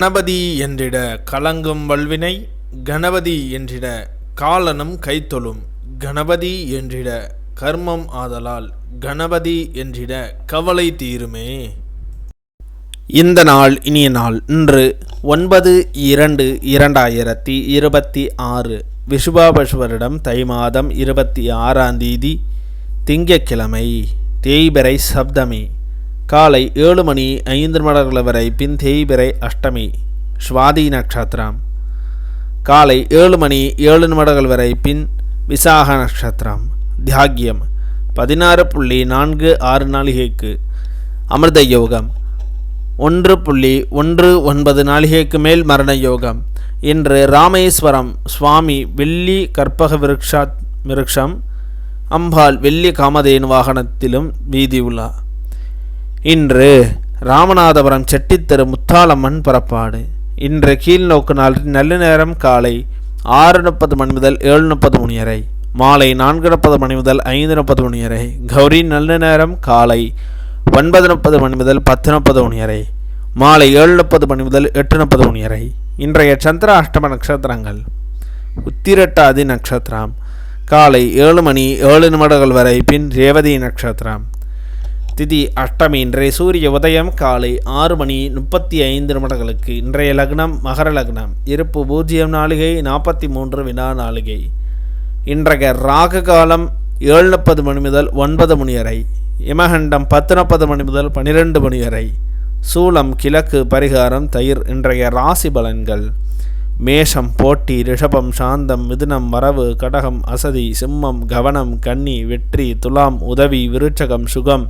கணபதி என்றிட கலங்கும் வல்வினை, கணபதி என்றிட காலனும் கைத்தொழும், கணபதி என்றிட கர்மம் ஆதலால், கணபதி என்றிட கவலை தீருமே. இந்த நாள் இனிய நாள். இன்று 9/2/2026 விஷுவாபஸ்வரிடம் தை மாதம் 26ஆம் தேதி திங்கட்கிழமை. தேய்பிறை சப்தமி. காலை 7:05 வரை பின் தேய்பிறை அஷ்டமி. ஸ்வாதி நட்சத்திரம். காலை 7:07 வரை பின் விசாக நட்சத்திரம். தியாகியம் 16.46 நாளிகைக்கு. அமிர்த யோகம் 1.19 நாளிகைக்கு மேல் மரண யோகம். இன்று ராமேஸ்வரம் சுவாமி வெள்ளி கற்பக விருட்சம், அம்பாள் வெள்ளி காமதேனு வாகனத்திலும் வீதி உலா. இன்று ராமநாதபுரம் செட்டித்தெரு முத்தாளம்மன் புறப்பாடு. இன்று கீழ்நோக்கு நாள் நல்ல நேரம் காலை 6:30 மணி முதல் 7:30 மணி வரை, மாலை 4:30 மணி முதல் 5:30 மணி வரை. கௌரி நல்ல நேரம் காலை 9:30 மணி முதல் 10:30 மணி வரை, மாலை 7:30 மணி முதல் 8:30 மணி வரை. இன்றைய சந்திர அஷ்டம நட்சத்திரங்கள். உத்திரட்டாதி நட்சத்திரம் காலை 7:07 வரை பின் ரேவதி நட்சத்திரம். திதி அஷ்டமி. இன்றைய சூரிய உதயம் காலை 6:35 இன்றைய லக்னம் மகர லக்னம். இருப்பு 0 நாளிகை 43 வினா நாளிகை. இன்றைய ராகு காலம் 7:30 மணி முதல் 9 மணி வரை. யமகண்டம் 10:30 மணி முதல் 12 மணி வரை. சூலம் கிழக்கு. பரிகாரம் தயிர். இன்றைய ராசி பலன்கள். மேஷம் போட்டி, ரிஷபம் சாந்தம், மிதுனம் வரவு, கடகம் அசதி, சிம்மம் கவனம், கன்னி வெற்றி, துலாம் உதவி, விருச்சகம் சுகம்,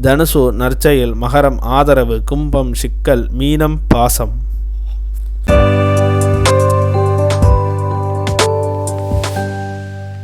தனுசு நற்செயல், மகரம் ஆதரவு, கும்பம் சிக்கல், மீனம் பாசம்.